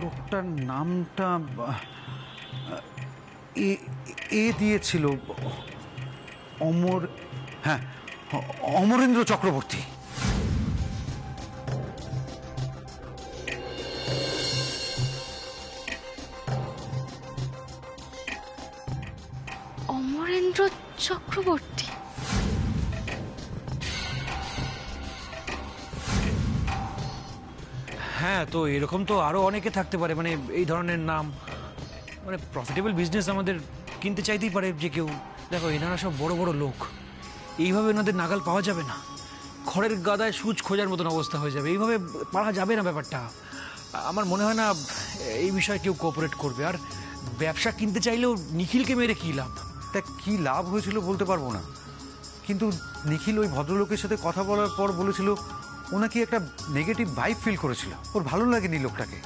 লোকটার নামটা এ দিয়েছিল, হ্যাঁ, অমরেন্দ্র চক্রবর্তী। অমরেন্দ্র চক্রবর্তী? হ্যাঁ, তো এরকম তো আরো অনেকে থাকতে পারে, মানে এই ধরনের নাম, মানে প্রফিটেবল বিজনেস আমাদের কিনতে চাইতেই পারে যে কেউ। দেখো, এনারা সব বড় বড় লোক, এইভাবে ওনাদের নাগাল পাওয়া যাবে না। খড়ের গাদায় সূচ খোঁজার মতন অবস্থা হয়ে যাবে, এইভাবে পারা যাবে না ব্যাপারটা। আমার মনে হয় না এই বিষয়ে কেউ কোঅপারেট করবে। আর ব্যবসা কিনতে চাইলেও নিখিলকে মেরে কী লাভ? তা কি লাভ হয়েছিল বলতে পারবো না, কিন্তু নিখিল ওই ভদ্রলোকের সাথে কথা বলার পর বলেছিল ওনাকে একটা নেগেটিভ ভাইব ফিল করেছিল, ওর ভালো লাগেনি লোকটাকে।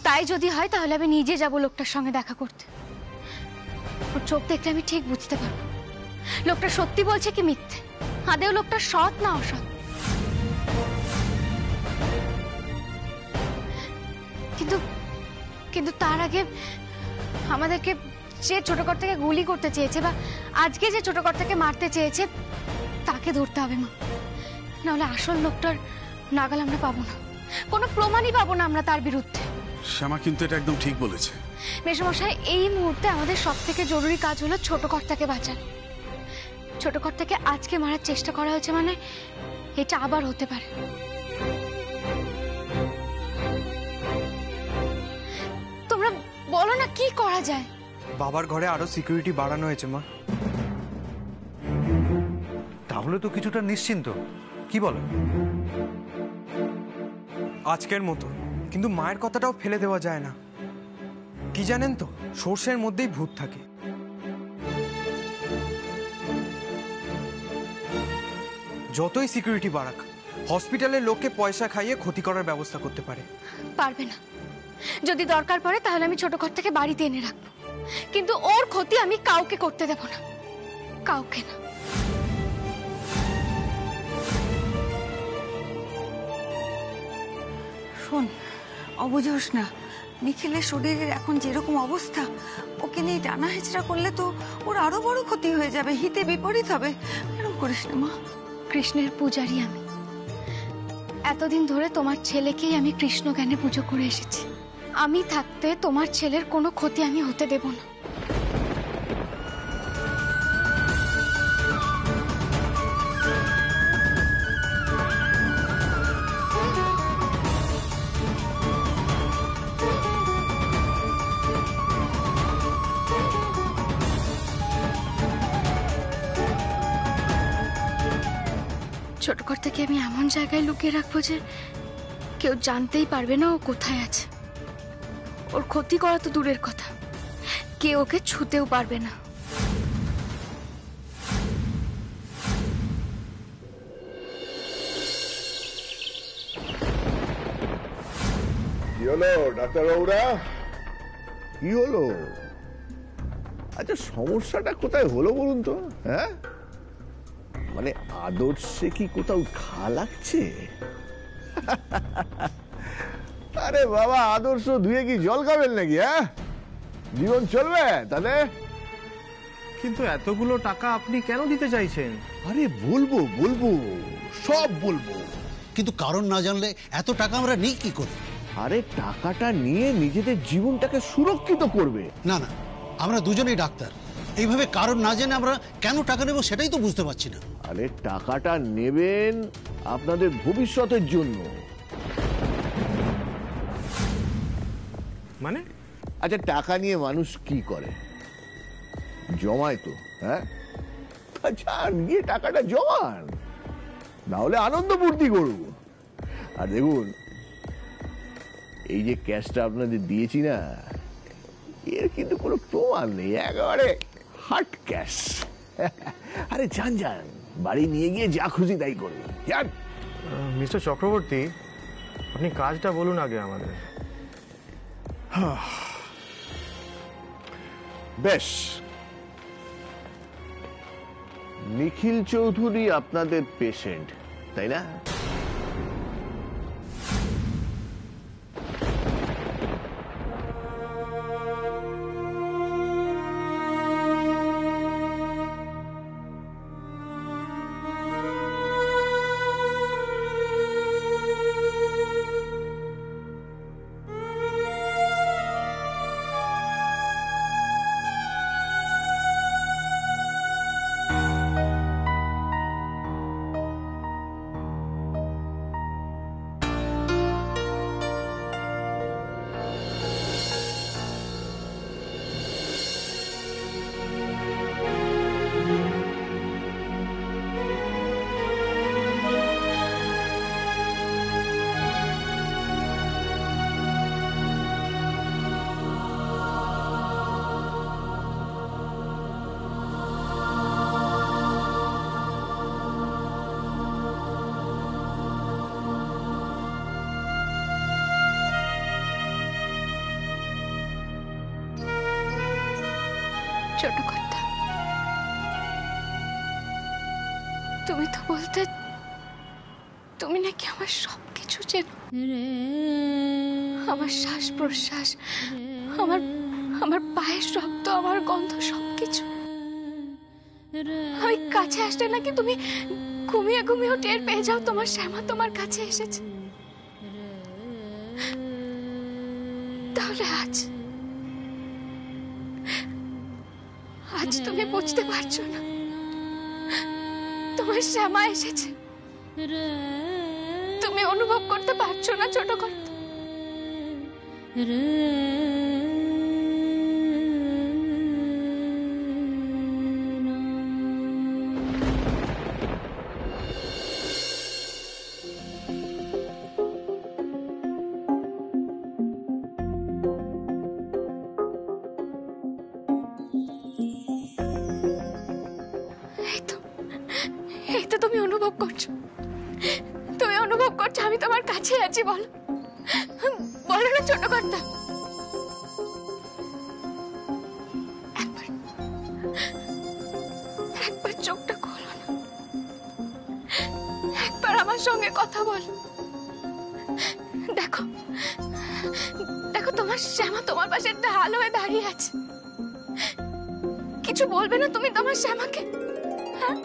তাই যদি হয় তাহলে আমি নিজে যাব লোকটার সঙ্গে দেখা করতে। ওর চোখ দেখলে আমি ঠিক বুঝতে পারবো লোকটা সত্যি বলছে কি মিথ্যে, আদেও লোকটা সৎ না অসৎ। কিন্তু কিন্তু তার আগে আমাদেরকে যে ছোট কর্তাকে গুলি করতে চেয়েছে বা আজকে যে ছোট কর্তাকে মারতে চেয়েছে তাকে ধরতে হবে মা, নাহলে আসল লোকটার নাগাল আমরা পাবো না, কোনো প্রমাণই পাবো না আমরা তার বিরুদ্ধে। শ্যামা কিন্তু এটা একদম ঠিক বলেছে। মেশমশাই, এই মুহূর্তে আমাদের সব থেকে জরুরি কাজ হলো ছোট কর্তাকে বাঁচানো। ছোট কর্তাকে আজকে মারার চেষ্টা করা হয়েছে মানে এটা আবার হতে পারে। তোমরা বলো না কি করা যায়? বাবার ঘরে আরো সিকিউরিটি বাড়ানো হয়েছে মা। তাহলে তো কিছুটা নিশ্চিন্ত, কি বলো? আজকের মতো, কিন্তু মায়ের কথাটাও ফেলে দেওয়া যায় না। কি জানেন তো, সর্ষের মধ্যেই ভূত থাকে। যতই সিকিউরিটি বাড়াক, হসপিটালের লোককে পয়সা খাইয়ে ক্ষতি করার ব্যবস্থা করতে পারে। পারবে না। যদি দরকার পড়ে তাহলে আমি ছোট কর্তাকে বাড়িতে এনে রাখবো, কিন্তু ওর ক্ষতি আমি কাউকে করতে দেব না, কাউকে না। শোন, অবুঝ হোস না, নিখিলের শরীরের এখন যেরকম অবস্থা, ওকে নিয়ে টানা হেঁচড়া করলে তো ওর আরো বড় ক্ষতি হয়ে যাবে, হিতে বিপরীত হবে। এরকম করিস না মা। কৃষ্ণের পূজারী আমি, এতদিন ধরে তোমার ছেলেকেই আমি কৃষ্ণ জ্ঞানে পুজো করে এসেছি। আমি থাকতে তোমার ছেলের কোনো ক্ষতি আমি হতে দেব না। ছোট কর্তাকে আমি এমন জায়গায় লুকিয়ে রাখবো যে কেউ জানতেই পারবে না ও কোথায় আছে। ওর ক্ষতি করা তো দূরের কথা, কেউ ওকে ছুতেও পারবে না। কি হলো ডাক্তারবাবুরা, কি হলো? আচ্ছা, সমস্যাটা কোথায় হলো বলুন তো? হ্যাঁ, মানে আদর্শে কি কোথাও ঘা লাগছে? আরে বাবা, আদর্শ ধুয়ে কি জল খাবেন নাকি? হ্যাঁ, জীবন চলবে তাতে? কিন্তু এতগুলো টাকা আপনি কেন দিতে চাইছেন? আরে বলবো বলবো, সব বলবো, কিন্তু কারণ না জানলে এত টাকা আমরা নিই কি করে? আরে টাকাটা নিয়ে নিজেদের জীবনটাকে সুরক্ষিত করবে। না না, আমরা দুজনেই ডাক্তার, এইভাবে কারণ না জেনে আমরা কেন টাকা নেব সেটাই তো বুঝতে পারছি না। আরে টাকাটা নেবেন আপনাদের ভবিষ্যতের জন্য। মানে? আচ্ছা, টাকা নিয়ে মানুষ কি করে? জমায় তো। হ্যাঁ, যান গিয়ে টাকাটা জমান, না হলে আনন্দ ফুর্তি করুন। আর দেখুন, এই যে ক্যাশটা আপনাদের দিয়েছি না, এর কিন্তু কোনো প্রমাণ নেই, একেবারে হার্ড ক্যাশ। আরে যান যান, বাড়ি নিয়ে গিয়ে যা খুশি তাই করুন, যান। মিস্টার চক্রবর্তী, আপনি কাজটা বলুন আগে আমাদের। বেশ, নিখিল চৌধুরী আপনাদের পেশেন্ট, তাই না? ছোট কর্তা, তুমি তো বলতে তুমি নাকি আমার সবকিছু চেনো, আমার শ্বাস প্রশ্বাস, আমার আমার পায়ের শব্দ, আমার গন্ধ, সবকিছু। আমি কাছে আসলে নাকি তুমি ঘুমিয়ে ঘুমিয়েও টের পেয়ে যাও তোমার শ্যামা তোমার কাছে এসেছে। তাহলে আজ তুমি বুঝতে পারছো না তোমার শ্যামা এসেছে? তুমি অনুভব করতে পারছো না ছোট কর্তা? তুমি অনুভব করছো, তুমি অনুভব করছো আমি তোমার কাছে আছি? বলো বলো না ছোট কর্তা। একবার চোখটা খোলো না, একবার আমার সঙ্গে কথা বলো। দেখো দেখো তোমার শ্যামা তোমার পাশে ঢাল হয়ে দাঁড়িয়ে আছে। কিছু বলবে না তুমি তোমার শ্যামাকে? হ্যাঁ,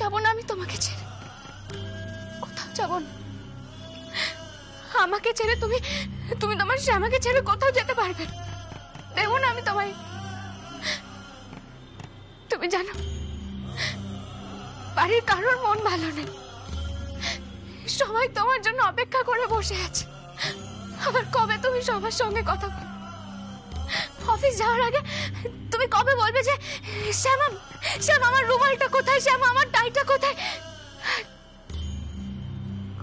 যাবো না আমি তোমাকে ছেড়ে, কোথাও যাবো না। আমাকে ছেড়ে তুমি তুমি তোমার শ্যামাকে ছেড়ে কোথাও যেতে পারবে না, দেবো না আমি তোমায়। তুমি জানো বাড়ির কারোর মন ভালো নেই, সবাই তোমার জন্য অপেক্ষা করে বসে আছে। আবার কবে তুমি সবার সঙ্গে কথা বল? অফিস যাওয়ার আগে তুমি কবে বলবে যে শ্যামা শ্যামা আমার রুমালটা কোথায়, শ্যামা আমার টাইটা কোথায়?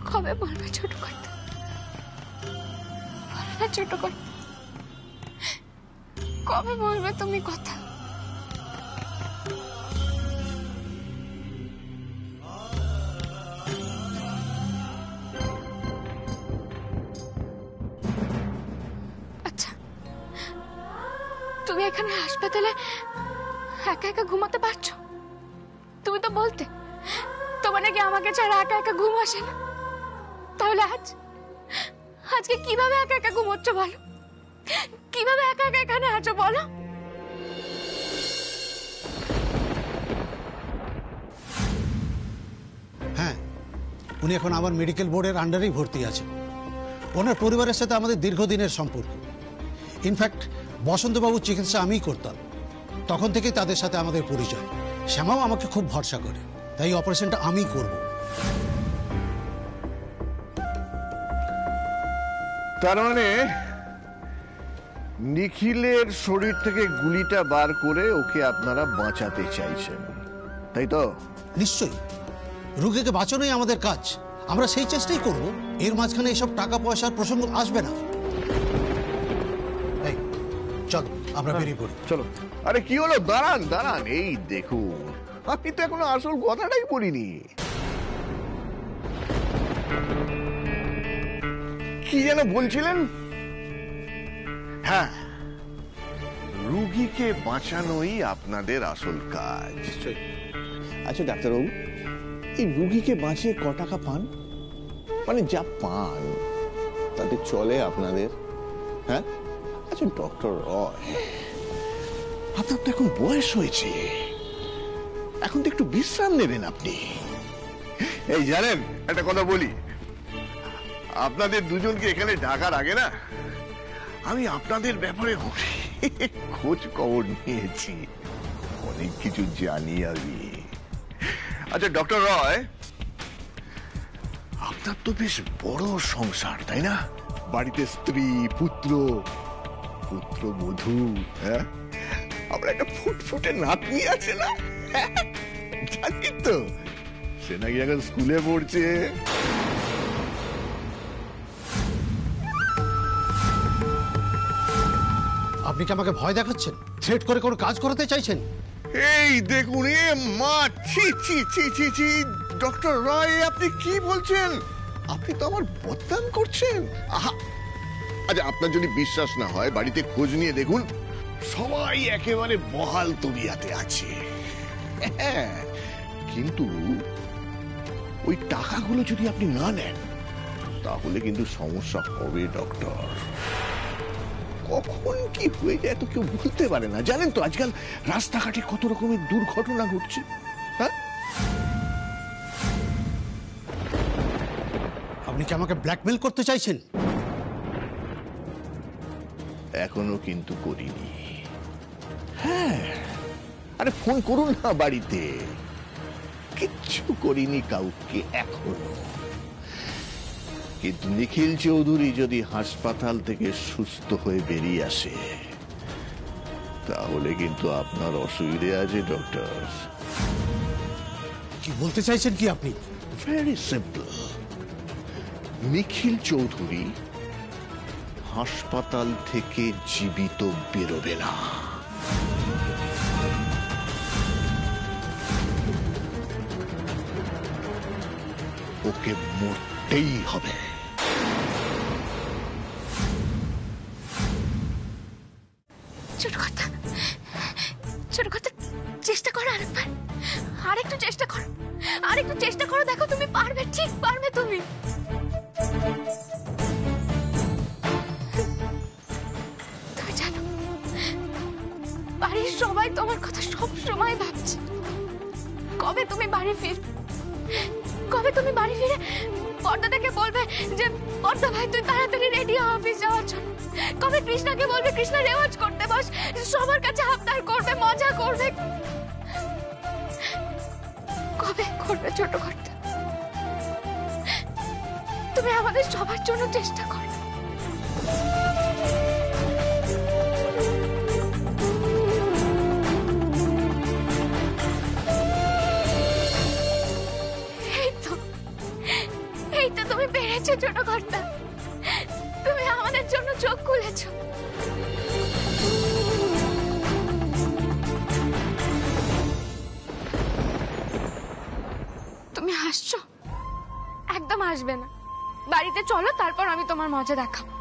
কবে বলবে ছোট কর্তা? বলো না ছোট কর্তা, কবে বলবে তুমি কথা? আচ্ছা, তুমি এখানে হাসপাতালে একা একা ঘুমাতে পারছো? তুমি তো বলতে তোমার নাকি আমাকে ছাড়া একা একা ঘুম আসে না। তাহলে আজকে কিভাবে একা একা ঘুমোচ্ছ বলো? কিভাবে একা একা এখানে আছো বলো? হ্যাঁ, উনি এখন আমার মেডিকেল বোর্ডের আন্ডারেই ভর্তি আছেন। ওনার পরিবারের সাথে আমাদের দীর্ঘদিনের সম্পর্ক। ইনফ্যাক্ট বসন্তবাবু চিকিৎসা আমিই করতাম, তখন থেকেই তাদের সাথে আমাদের পরিচয়। শ্যামাও আমাকে খুব ভরসা করে, তাই অপারেশনটা আমিই করব। তার মানে নিখিলের শরীর থেকে গুলিটা বার করে ওকে আপনারা বাঁচাতে চাইছেন, তাই তো? নিশ্চয়ই, রোগীকে বাঁচানোই আমাদের কাজ, আমরা সেই চেষ্টাই করব। এর মাঝখানে এসব টাকা পয়সার প্রসঙ্গ আসবে না। এই চল আমরা বেরিয়ে পড়ি। চলো। আরে কি হলো, দাঁড়ান দাঁড়ান, এই দেখুন আপনি তো এখনো আসল কথাটাই বলিনি। কি যেন বলছিলেন? হ্যাঁ, রুগী রুগীকে বাঁচানোই আপনাদের আসল কাজ। আচ্ছা ডাক্তারবাবু, এই রুগীকে বাঁচিয়ে ক টাকা পান? মানে যা পান তাতে চলে আপনাদের? হ্যাঁ, আচ্ছা ডক্টর রয়, আপনার তো এখন বয়স হয়েছে, এখন তো একটু বিশ্রাম নেবেন আপনি। এই জানেন, একটা কথা বলি, আপনাদের দুজনকে এখানে ডাকার আগে না আমি আপনাদের ব্যাপারে খোঁজ খবর নিয়েছি, অনেক কিছু জানি আমি। আচ্ছা ডক্টর রয়, আপনার তো বেশ বড় সংসার, তাই না? বাড়িতে স্ত্রী, পুত্র বধূ, হ্যাঁ, আমরা একটা ফুটফুটে নাতনি আছে না, জানি তো, সে নাকি এখন স্কুলে পড়ছে। আপনি কি আমাকে ভয় দেখাচ্ছেন? থ্রেট করে কোনো কাজ করাতে চাইছেন? এই দেখুন, এ মা, ছি ছি ছি ছি ছি, ডক্টর রয় আপনি কি বলছেন? আপনি তো আমার বদনাম করছেন। আহা, আচ্ছা আপনার যদি বিশ্বাস না হয় বাড়িতে খোঁজ নিয়ে দেখুন, সবাই একেবারে বহাল তবিয়াতে আছে। হ্যাঁ, কিন্তু ওই টাকাগুলো যদি আপনি না নেন তাহলে কিন্তু সমস্যা হবে ডক্টর। কখন কি হয়ে যায় তো কেউ বলতে পারে না, জানেন তো আজকাল রাস্তাঘাটে কত রকমের দুর্ঘটনা ঘটছে। হ্যাঁ, আপনি কি আমাকে ব্ল্যাকমেল করতে চাইছেন? এখনো কিন্তু করিনি। হ্যাঁ, আরে ফোন করুন না বাড়িতে, কিচ্ছু করিনি কাউকে এখনো। কিন্তু নিখিল চৌধুরী যদি হাসপাতাল থেকে সুস্থ হয়ে বেরিয়ে আসে তাহলে কিন্তু আপনার অসুবিধে আছে ডক্টর। কি বলতে চাইছেন কি আপনি? ভেরি সিম্পল, নিখিল চৌধুরী হাসপাতাল থেকে জীবিত বেরোবে না। ওকে মরতেই হবে। ছোট কথা, চেষ্টা করো আরেকবার, আরেকটু চেষ্টা করো, আরেকটু চেষ্টা করো, দেখো তুমি পারবে, ঠিক পারবে তুমি। তুমি জানো বাড়ির সবাই তোমার কথা সব সময় ভাবছে, কবে তুমি বাড়ি ফিরবে, কবে তুমি বাড়ি ফিরে পর্দাটাকে বলবে যে পর্দা ভাই তুই তাড়াতাড়ি রেডি হ অফিস যাওয়ার জন্য, কবে কৃষ্ণাকে বলবে কৃষ্ণা রেওয়াজ করতে বস, সবার কাছে আবদার করবে, মজা করবে, কবে করবে ছোট করতে? তুমি আমাদের সবার জন্য চেষ্টা করো। এই তো তুমি পেরেছো ছোট কর্তা, তুমি আমাদের জন্য চোখ খুলেছো। তুমি হাসছো? একদম হাসবে না, বাড়িতে চলো, তারপর আমি তোমার মজা দেখাবো।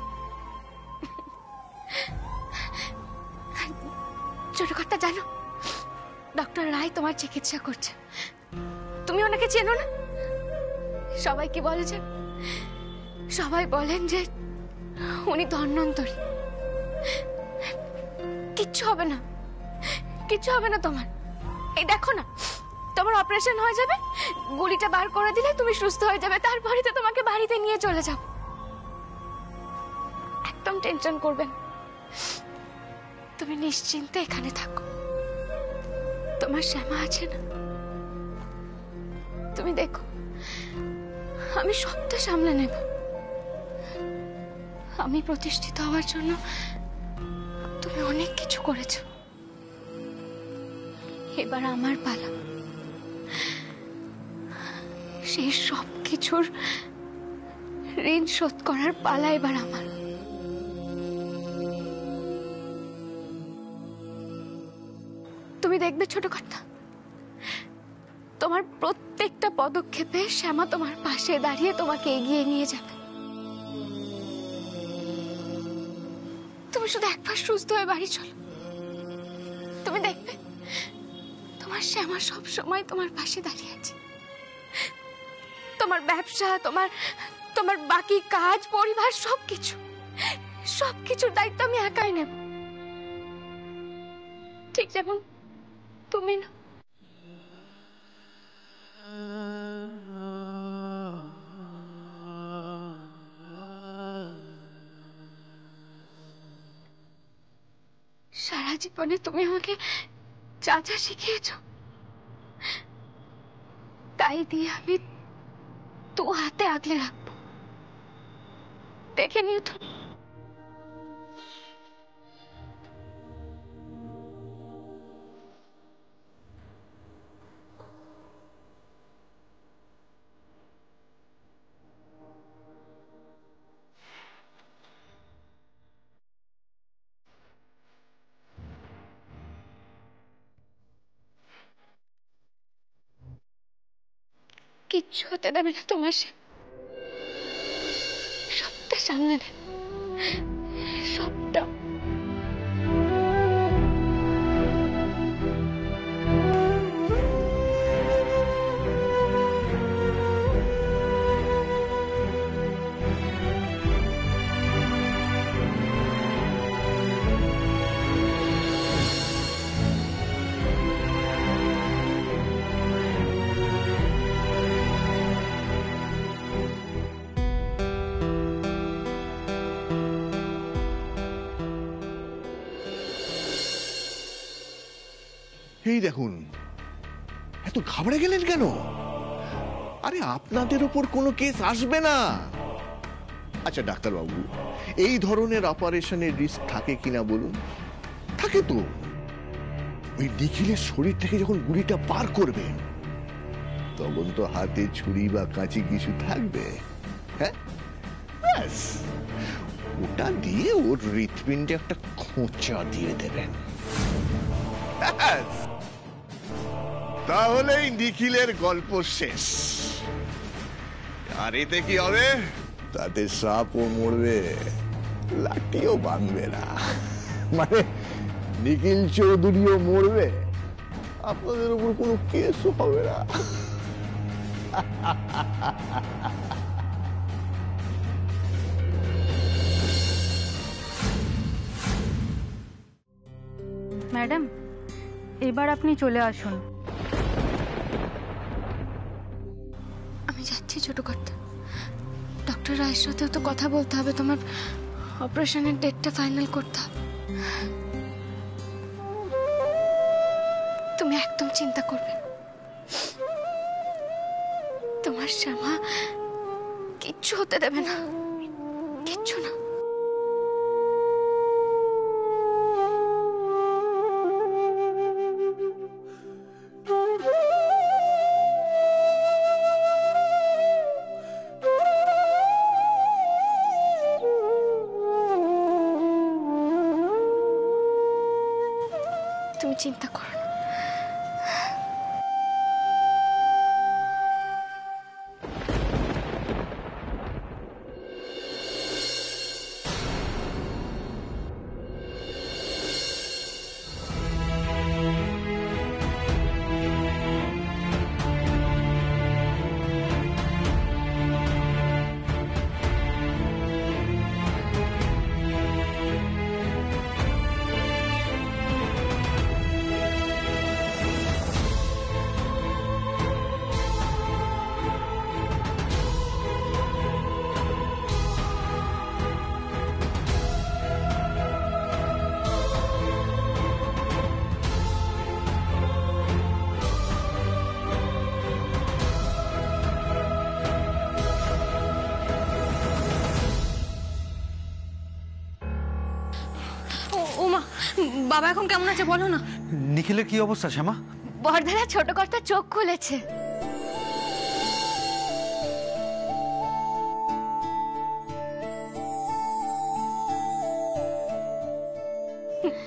ছোট কর্তা জানো, ডক্টর রায় তোমার চিকিৎসা করছে, তুমি ওনাকে চেনো না? সবাই কি বলে যে, সবাই বলেন যে উনি ধন্বন্তরী। কিচ্ছু হবে না, কিচ্ছু হবে না তোমার। এই দেখো না, তোমার অপারেশন হয়ে যাবে, গুলিটা বার করে দিলে তুমি সুস্থ হয়ে যাবে, তারপরে তো তোমাকে বাড়িতে নিয়ে চলে যাব। একদম টেনশন করবে না, তুমি নিশ্চিন্তে এখানে থাকো, তোমার শ্যামা আছে না, তুমি দেখো আমি সবটা সামলে নেব। আমি প্রতিষ্ঠিত হওয়ার জন্য তুমি অনেক কিছু করেছো, এবার আমার পালা সেই সব কিছুর ঋণ শোধ করার পালা এবার আমার। তুমি দেখবে ছোট কর্তা, তোমার প্রত্যেকটা পদক্ষেপে শ্যামা তোমার পাশে দাঁড়িয়ে তোমাকে এগিয়ে নিয়ে যাবে। তুমি শুধু একবার সুস্থ হয়ে বাড়ি চলো, তুমি দেখবে তোমার শ্যামা সব সময় তোমার পাশে দাঁড়িয়ে আছে। তোমার ব্যবসা, তোমার বাকি কাজ, পরিবার, সবকিছুর দায়িত্ব আমি একাই নেব, ঠিক যেমন তুমি না। সারা জীবনে তুমি আমাকে যা যা শিখিয়েছো তাই দিয়ে আমি তো হাতে আগলে রাখবো। দেখে নিও তুমি। কিচ্ছু হতে দেবে না তোমার, সবটা সামনে নেবে, সবটা। এই দেখুন, এত ঘাবড়ে গেলেন কেন? আরে আপনাদের ওপর কোনো কেস আসবে না। আচ্ছা ডাক্তারবাবু, এই ধরনের অপারেশনের রিস্ক থাকে কিনা বলুন? থাকে তো। ওই নিখিলের শরীর থেকে যখন গুলিটা পার করবেন তখন তো হাতে ছুরি বা কাঁচি কিছু থাকবে, হ্যাঁ? ব্যাস, ওটা দিয়ে ওর হৃৎপিণ্ডে একটা খোঁচা দিয়ে দেবেন, তাহলেই নিখিলের গল্প শেষ। আর এতে কি হবে? তাতে সাপও মরবে, লাঠিও ভাঙবে না, মানে নিখিল চৌধুরীও মরবে, আপনাদের উপর কোনো কেসও হবে না। ম্যাডাম, এবার আপনি চলে আসুন। আমি যাচ্ছি ছোট কর্তা। ডক্টর রায়ের সাথেও তো কথা বলতে হবে, তোমার অপারেশনের ডেটটা ফাইনাল করতে হবে। তুমি একদম চিন্তা করবে না, তোমার শ্যামা কিচ্ছু হতে দেবে না, কিচ্ছু না। তুমি চিন্তা করো না। বাবা এখন কেমন আছে বলো না। নিখিলের কি অবস্থা শ্যামা? বড়দাদা ছোট কর্তা চোখ খুলেছে।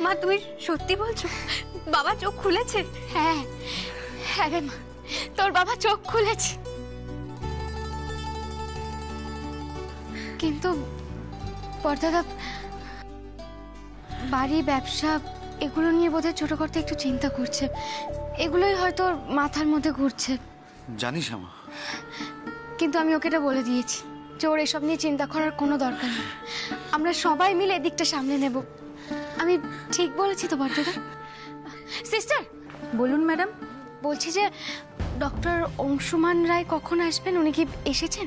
মা তুমি সত্যি বলছো? বাবা চোখ খুলেছে? হ্যাঁ হ্যাঁ রে মা, তোর বাবা চোখ খুলেছে। কিন্তু বড়দাদা বাড়ি, ব্যবসা এগুলো নিয়ে বোধহয় ছোট করতে একটু চিন্তা করছে। এগুলোই হয়তো ওর মাথার মধ্যে ঘুরছে। জানিস আমা, কিন্তু আমি ওকে এটা বলে দিয়েছি যে ওর এসব নিয়ে চিন্তা করার কোনো দরকার নেই, আমরা সবাই মিলে এদিকটা সামলে নেব। আমি ঠিক বলেছি তো বর্দাদা? সিস্টার, বলুন ম্যাডাম। বলছি যে ডক্টর অংশুমান রায় কখন আসবেন? উনি কি এসেছেন?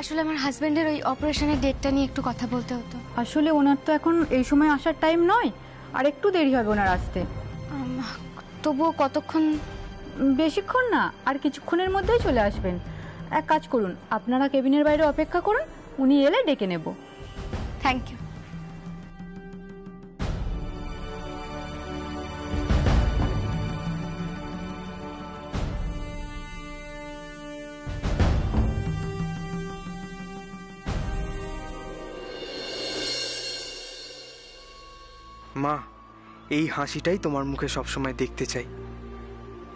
আসলে আমার হাজবেন্ডের ওই অপারেশনের ডেটটা নিয়ে একটু কথা বলতে হতো। আসলে ওনার তো এখন এই সময় আসার টাইম নয়, আর একটু দেরি হবে ওনার আসতে। তবুও কতক্ষণ? বেশিক্ষণ না, আর কিছুক্ষণের মধ্যেই চলে আসবেন। এক কাজ করুন, আপনারা কেবিনের বাইরে অপেক্ষা করুন, উনি এলে ডেকে নেব। Thank you. মা, এই হাসিটাই তোমার মুখে সবসময় দেখতে চাই।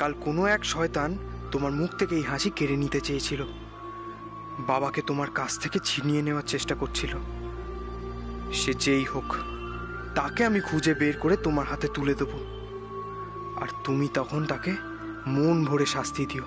কাল কোনো এক শয়তান তোমার মুখ থেকে এই হাসি কেড়ে নিতে চেয়েছিল, বাবাকে তোমার কাছ থেকে ছিনিয়ে নেওয়ার চেষ্টা করছিল। সে যেই হোক, তাকে আমি খুঁজে বের করে তোমার হাতে তুলে দেব, আর তুমি তখন তাকে মন ভরে শাস্তি দিও।